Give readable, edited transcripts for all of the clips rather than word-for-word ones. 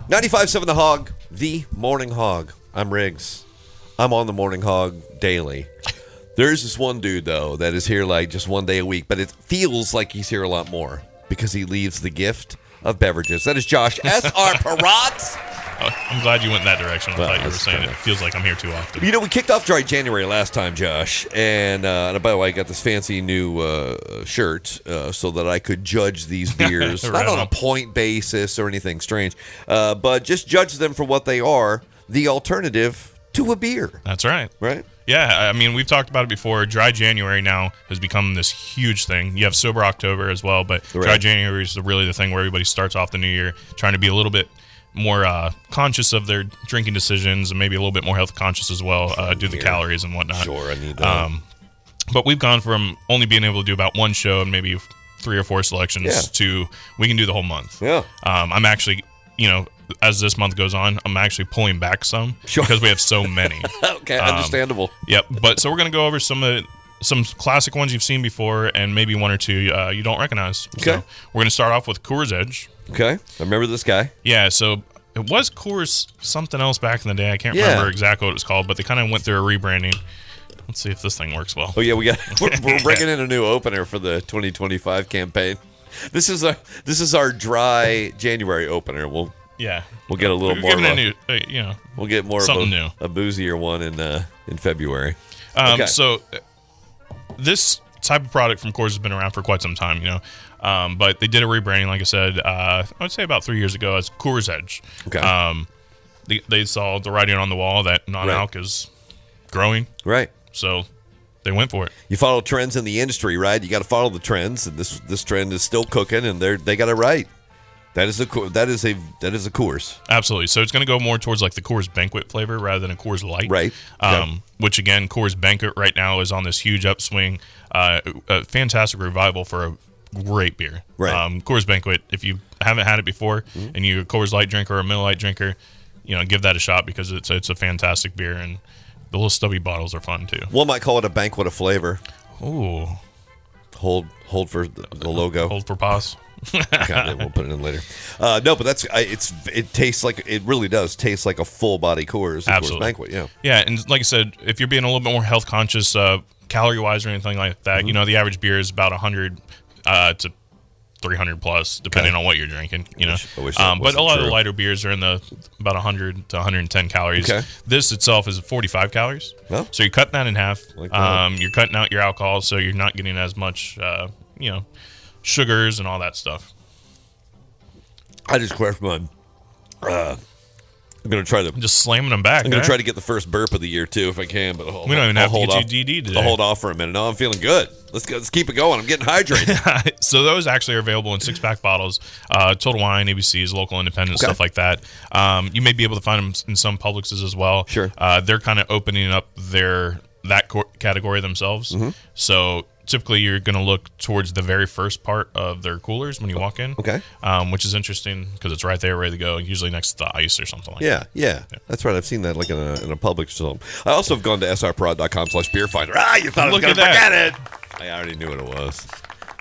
95.7 The Hog, the Morning Hog. I'm Riggs. I'm on the Morning Hog daily. There's this one dude, though, that is here like just one day a week, but it feels like he's here a lot more because he leaves the gift of beverages. That is Josh S.R. Perrott. I'm glad you went in that direction. I thought you were saying it feels like I'm here too often. You know, we kicked off Dry January last time, Josh, and by the way, I got this fancy new shirt so that I could judge these beers, Right not on a point basis or anything strange, but just judge them for what they are, the alternative to a beer. That's right. Right? Yeah, I mean, we've talked about it before. Dry January now has become this huge thing. You have Sober October as well, but Dry January is really the thing where everybody starts off the new year trying to be a little bit more conscious of their drinking decisions and maybe a little bit more health conscious as well, due to the calories and whatnot. Sure, I need that. But we've gone from only being able to do about one show and maybe 3 or 4 selections to we can do the whole month. Yeah. I'm actually, as this month goes on, I'm actually pulling back some because we have so many. Okay, understandable. Yep. But so we're going to go over some classic ones you've seen before and maybe 1 or 2 you don't recognize. Okay. So we're going to start off with Coors Edge. Okay, I remember this guy. Yeah, so it was Coors something else back in the day. I can't remember exactly what it was called, but they kind of went through a rebranding. Let's see if this thing works well. Oh yeah, we're bringing in a new opener for the 2025 campaign. This is our Dry January opener. We'll get a little more. We'll get more something of a boozier one in February. So this type of product from Coors has been around for quite some time, but they did a rebranding, like I said, I would say about 3 years ago as Coors Edge. Okay. They saw the writing on the wall that non-alc is growing. Right. So they went for it. You follow trends in the industry, right? You got to follow the trends, and this trend is still cooking, and they got it right. That is a Coors. Absolutely. So it's going to go more towards like the Coors Banquet flavor rather than a Coors Light. Right. Which again, Coors Banquet right now is on this huge upswing. A fantastic revival for a great beer. Right. Coors Banquet, if you haven't had it before and you're a Coors Light drinker or a Miller Lite drinker, give that a shot because it's a fantastic beer, and the little stubby bottles are fun too. One might call it a banquet of flavor. Ooh. Hold for the logo. Hold for pause. Okay, we'll put it in later. No, but it tastes like, it really does taste like a full body Coors. Absolutely. Coors Banquet, yeah. Yeah, and like I said, if you're being a little bit more health conscious, calorie wise or anything like that, the average beer is about 100 to 300 plus, depending on what you're drinking. I wish that but a lot of the true. lighter beers are in the about 100 to 110 calories. Okay. This itself is 45 calories. Oh. So you're cutting that in half. Like that. You're cutting out your alcohol, so you're not getting as much, sugars and all that stuff. I just crushed mine. I'm going to try to... Just slamming them back. I'm going to try to get the first burp of the year, too, if I can. But we don't even have to get you DD today. I'll hold off for a minute. No, I'm feeling good. Let's keep it going. I'm getting hydrated. So those actually are available in 6-pack bottles. Total Wine, ABCs, local independent, stuff like that. You may be able to find them in some Publixes as well. Sure. They're kind of opening up that category themselves. Mm-hmm. So typically you're going to look towards the very first part of their coolers when you walk in. Okay. Which is interesting because it's right there ready to go, usually next to the ice or something like that. Yeah. That's right. I've seen that like in a Publix or something. I also have gone to srprod.com/beerfinder. You thought I was going to forget it. I already knew what it was.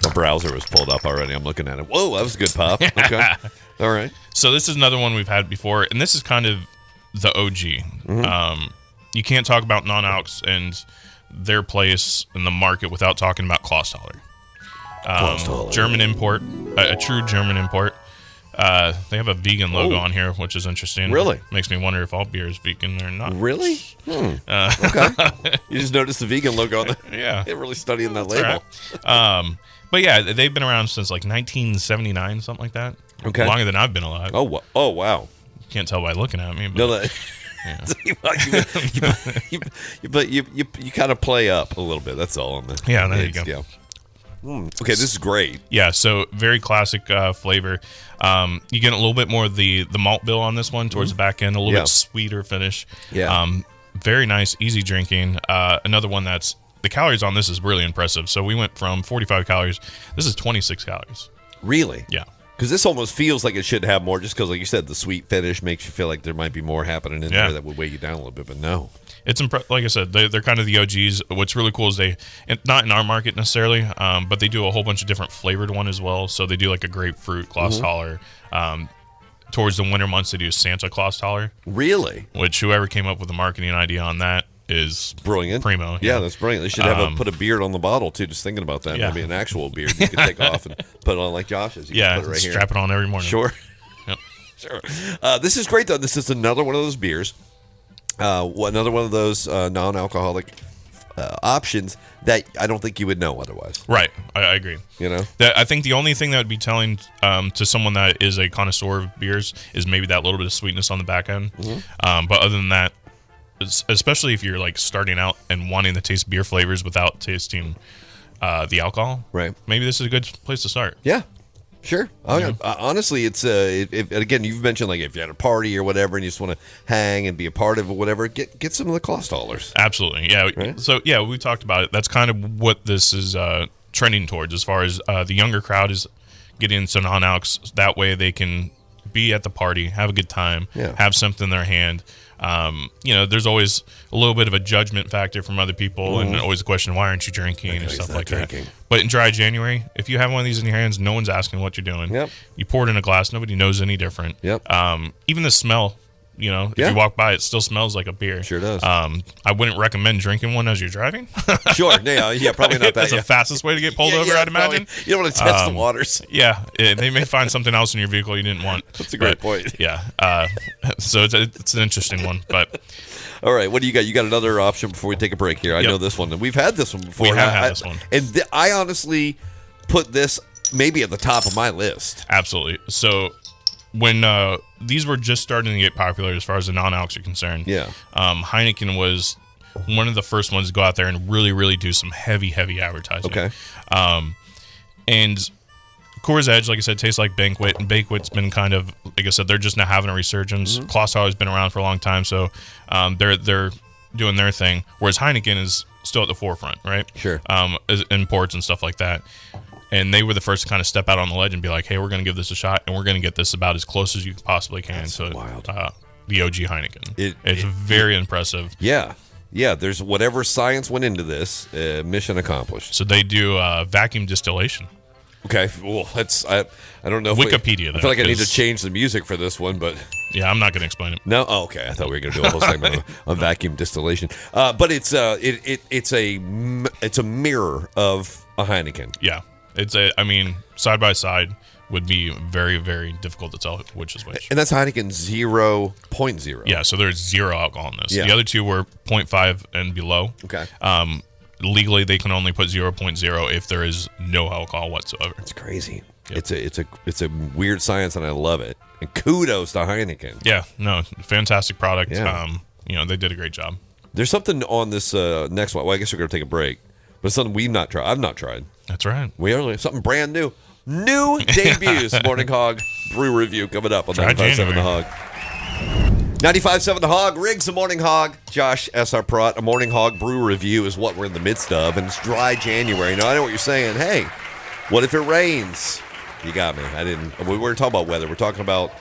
The browser was pulled up already. I'm looking at it. Whoa, that was a good pop. Okay. All right. So this is another one we've had before, and this is kind of the OG. Mm-hmm. You can't talk about non-alcs and their place in the market without talking about Klosterhaller. German import, a true German import. They have a vegan logo on here, which is interesting. Really? Makes me wonder if all beer is vegan or not. Really? Okay. You just noticed the vegan logo on there. Yeah. They're really studying that label. Right. But yeah, they've been around since like 1979, something like that. Okay. Longer than I've been alive. Oh wow. Can't tell by looking at me. But, No, that... but you kind of play up a little bit. That's all on the there you go. Yeah. Okay, this is great. Yeah, so very classic flavor. You get a little bit more of the malt bill on this one towards the back end, a little bit sweeter finish. Yeah. Very nice, easy drinking. Another one that's the calories on this is really impressive. So we went from 45 calories. This is 26 calories. Really? Yeah. Because this almost feels like it should have more, just because, like you said, the sweet finish makes you feel like there might be more happening in there that would weigh you down a little bit, but no. It's like I said, they're kind of the OGs. What's really cool is not in our market necessarily, but they do a whole bunch of different flavored one as well. So they do like a grapefruit, Klosterhaller. towards the winter months they do Santa Claus Taller, Really? which whoever came up with the marketing idea on that is Brilliant. primo. Yeah, that's brilliant. They should put a beard on the bottle, too, just thinking about that. Yeah. Maybe an actual beard you could take off and put it on like Josh's. You can put it right strap it on every morning. Sure. Yep. Sure. This is great, though. This is another one of those beers. Another one of those non-alcoholic options that I don't think you would know otherwise. Right. I agree. You know? I think the only thing that would be telling to someone that is a connoisseur of beers is maybe that little bit of sweetness on the back end. Mm-hmm. But other than that, especially if you're like starting out and wanting to taste beer flavors without tasting the alcohol, right? Maybe this is a good place to start. Yeah. Sure. Honestly, it's again, you've mentioned like if you had a party or whatever and you just want to hang and be a part of it, whatever, get some of the Claus dollars. Absolutely. Yeah. Right? So yeah, we talked about it. That's kind of what this is trending towards, as far as the younger crowd is getting into non-alcs. That way they can be at the party, have a good time, have something in their hand. There's always a little bit of a judgment factor from other people, and always a question, why aren't you drinking and stuff like that. But in dry January, if you have one of these in your hands, no one's asking what you're doing. Yep. You pour it in a glass, nobody knows any different. Yep. Even the smell, if you walk by, it still smells like a beer. Sure does. I wouldn't recommend drinking one as you're driving. Sure. Yeah, probably not that. That's the fastest way to get pulled over, I'd imagine. Probably. You don't want to test the waters. Yeah, they may find something else in your vehicle you didn't want. That's a great point. Yeah. So it's an interesting one, but... All right, what do you got? You got another option before we take a break here. I know this one. We've had this one before. We have had this one. And I honestly put this maybe at the top of my list. Absolutely. So when these were just starting to get popular as far as the non-alcs are concerned, Heineken was one of the first ones to go out there and really, really do some heavy advertising. Okay. And Coors Edge, like I said, tastes like Banquet, and Banquet's been kind of, like I said, they're just now having a resurgence. Claus has been around for a long time, so they're doing their thing, whereas Heineken is still at the forefront, right? Sure. In ports and stuff like that. And they were the first to kind of step out on the ledge and be like, hey, we're going to give this a shot, and we're going to get this about as close as you possibly can. That's so wild. The OG Heineken. It's very impressive. Yeah. Yeah, there's whatever science went into this, mission accomplished. So they do vacuum distillation. Okay, well, I don't know. Wikipedia. I feel like I need to change the music for this one, but yeah, I'm not going to explain it. No, okay. I thought we were going to do a whole segment on vacuum distillation, but it's a mirror of a Heineken. Yeah, side by side would be very, very difficult to tell which is which. And that's Heineken 0.0. Yeah, so there's zero alcohol in this. Yeah. The other two were 0.5 and below. Okay. Legally, they can only put 0.0 if there is no alcohol whatsoever. It's crazy. Yep. It's a weird science, and I love it. And kudos to Heineken. Yeah, no, fantastic product. Yeah. They did a great job. There's something on this next one. Well, I guess we're going to take a break. But it's something we've not tried. I've not tried. That's right. Something brand new. New debuts. Morning Hog Brew Review coming up on 95.7 The Hog. 95.7 The Hog, Riggs the Morning Hog, Josh S.R. Pratt. A Morning Hog Brew Review is what we're in the midst of, and it's dry January. Now, I know what you're saying. Hey, what if it rains? You got me. We weren't talking about weather. We're talking about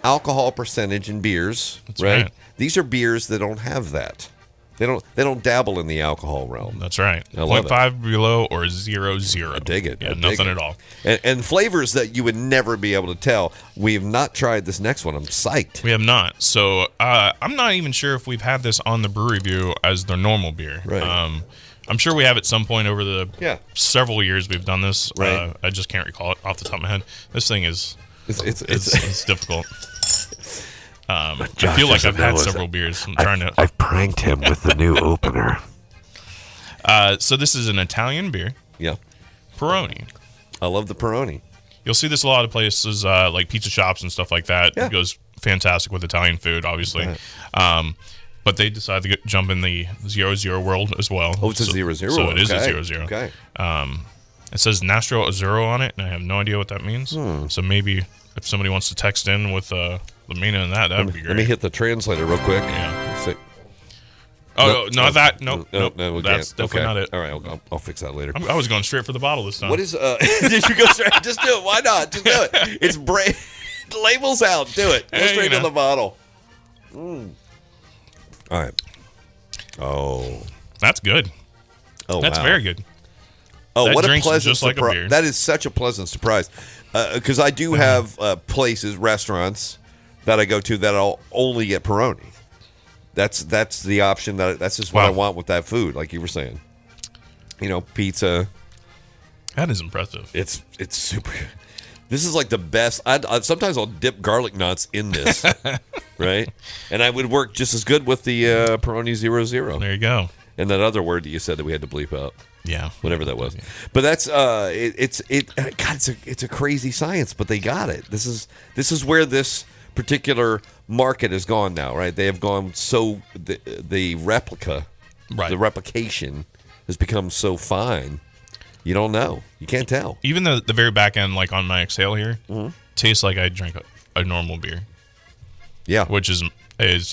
alcohol percentage in beers. That's right. These are beers that don't have that. They don't dabble in the alcohol realm. That's right. I love 0.5 below or 0.0. I dig it. Yeah, nothing at all. And flavors that you would never be able to tell. We have not tried this next one. I'm psyched. We have not. So I'm not even sure if we've had this on the brew review as their normal beer. Right. I'm sure we have at some point over the several years we've done this. Right. I just can't recall it off the top of my head. This thing is it's difficult. I feel like I've had several beers. I've pranked him with the new opener. So this is an Italian beer. Yeah. Peroni. I love the Peroni. You'll see this a lot of places, like pizza shops and stuff like that. Yeah. It goes fantastic with Italian food, obviously. Right. But they decided to jump in the 0.0 world as well. Oh, it's a 0.0. So it is a 0.0. Okay. It says Nastro Azzurro on it, and I have no idea what that means. So maybe if somebody wants to text in with the meaning of that would be great. Let me hit the translator real quick. Yeah. Not that. Nope. No, that's definitely not it. All right, I'll fix that later. I was going straight for the bottle this time. What is? Did you go straight? Just do it. Why not? Just do it. It's the label's out. Do it. Go straight to the bottle. All right. Oh, that's good. Oh, that's very good. Oh, that what a pleasant just surprise! like a beer. That is such a pleasant surprise. Because I do have places, restaurants, that I go to that I'll only get Peroni. That's the option that's just what I want with that food, like you were saying. Pizza. That is impressive. It's super. This is like the best. Sometimes I'll dip garlic nuts in this, right? And I would work just as good with the Peroni 00. There you go. And that other word that you said that we had to bleep out. Yeah, whatever that was. But that's God, it's a crazy science, but they got it. This is where this particular market has gone now, right? They have gone so the replica, the replication has become so fine. You don't know. You can't tell. Even the very back end, like on my exhale here, tastes like I drink a normal beer. Yeah, which is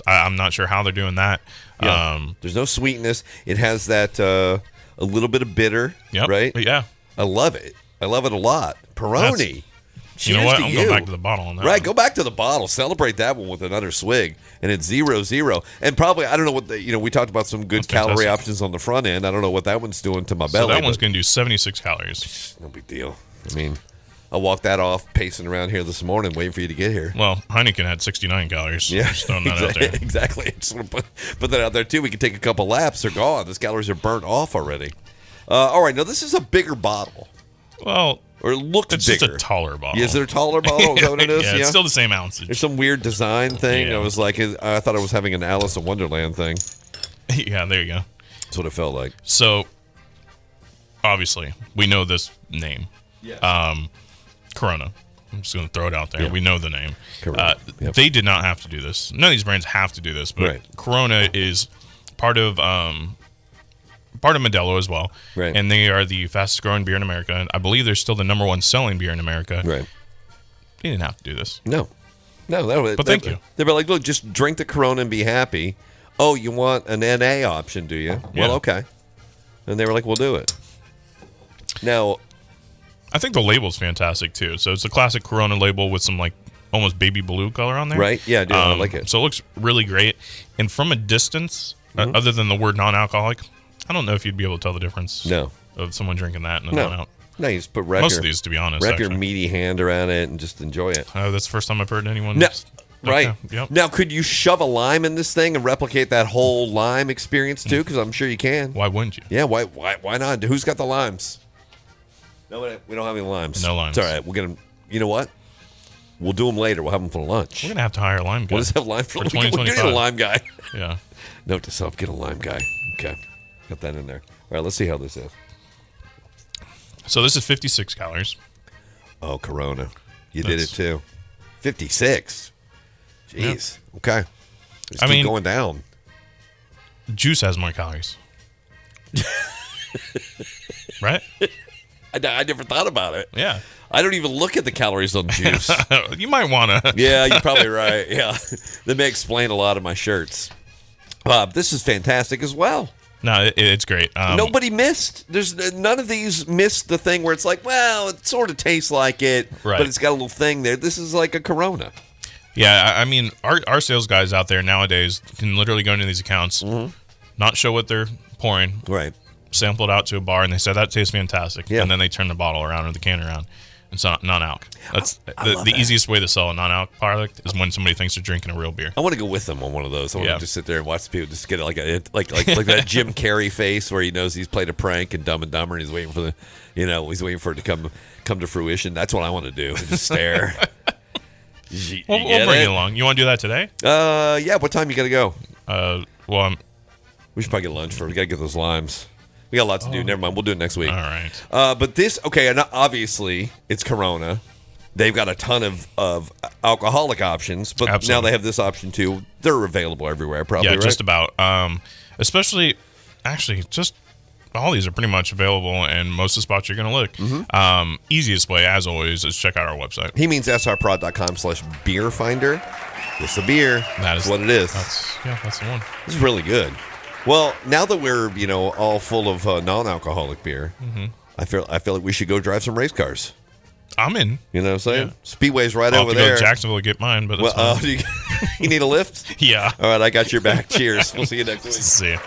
I'm not sure how they're doing that. Yeah. There's no sweetness. It has that a little bit of bitter, right? Yeah, I love it. I love it a lot. Peroni. You know what? I'm going back to the bottle on that. Right, go back to the bottle. Celebrate that one with another swig, and it's 0-0. And probably I don't know what we talked about some good calorie options on the front end. I don't know what that one's doing to my belly. So that one's going to do 76 calories. No big deal. I mean, I walked that off pacing around here this morning, waiting for you to get here. Well, Heineken had 69 calories. Yeah, just throwing that out there. Exactly. I just want to put that out there too. We can take a couple laps. They're gone. Those calories are burnt off already. All right, now this is a bigger bottle. Well. Or it looks it's bigger. Just a taller bottle. Is it a taller bottle? Is that what it is? Yeah, it's still the same ounce. There's some weird design thing. Yeah. I was like, I thought I was having an Alice in Wonderland thing. Yeah, there you go. That's what it felt like. So, obviously, we know this name. Yeah. Corona. I'm just going to throw it out there. Yeah. We know the name. Yep. They did not have to do this. None of these brands have to do this, but Corona is part of Modelo as well, right? And they are the fastest growing beer in America. And I believe they're still the number one selling beer in America. Right. They didn't have to do this. No. But thank you. They were like, look, just drink the Corona and be happy. Oh, you want an NA option, do you? Yeah. Well, okay. And they were like, we'll do it. Now, I think the label's fantastic too. So it's a classic Corona label with some like almost baby blue color on there. Right? Yeah, I do. I like it. So it looks really great. And from a distance, other than the word non-alcoholic, I don't know if you'd be able to tell the difference. No. Of someone drinking that and no, you just put most of these, to be honest. Wrap your meaty hand around it and just enjoy it. That's the first time I've heard anyone. No. Right. Okay. Yep. Now, could you shove a lime in this thing and replicate that whole lime experience too? Because I'm sure you can. Why wouldn't you? Yeah. Why not? Who's got the limes? No, we don't have any limes. No limes. It's all right. We're gonna. You know what? We'll do them later. We'll have them for lunch. We're gonna have to hire a lime guy. We'll just have lime for 2025. We'll get a lime guy. Yeah. Note to self: get a lime guy. Okay. Got that in there. All right. Let's see how this is. So this is 56 calories. Oh, Corona. You did it too. 56. Jeez. Yeah. Okay. Just keep going down. Juice has more calories. Right? I never thought about it. Yeah. I don't even look at the calories on juice. You might want to. Yeah, you're probably right. Yeah. That may explain a lot of my shirts. This is fantastic as well. No, it's great. Nobody missed. There's none of these missed the thing where it's like, well, it sort of tastes like it, but it's got a little thing there. This is like a Corona. Yeah, I mean, our sales guys out there nowadays can literally go into these accounts, not show what they're pouring, right? Sample it out to a bar, and they say that tastes fantastic, yeah. And then they turn the bottle around or the can around. It's not non-alc. That's the easiest way to sell a non-alc product is when somebody thinks they're drinking a real beer. I want to go with them on one of those. I want to just sit there and watch people just get like that Jim Carrey face where he knows he's played a prank in Dumb and Dumber and he's waiting for he's waiting for it to come to fruition. That's what I want to do. Just stare. We'll bring you along. You want to do that today? Yeah. What time you got to go? We should probably get lunch first. We got to get those limes. We got a lot to do. Never mind. We'll do it next week. All right. But this, and obviously it's Corona. They've got a ton of alcoholic options, but Absolutely. Now they have this option too. They're available everywhere, probably. Yeah, right? just about. Actually, just all these are pretty much available in most of the spots you're going to look. Easiest way, as always, is check out our website. He means srprod.com/beer finder. It's the beer. That's what it is. That's the one. This is really good. Well, now that we're all full of non-alcoholic beer, I feel like we should go drive some race cars. I'm in. You know what I'm saying? Yeah. Speedway's right I'll over have to there. go to Jacksonville to get mine, but that's fine. You need a lift? Yeah. All right, I got your back. Cheers. We'll see you next week. See ya.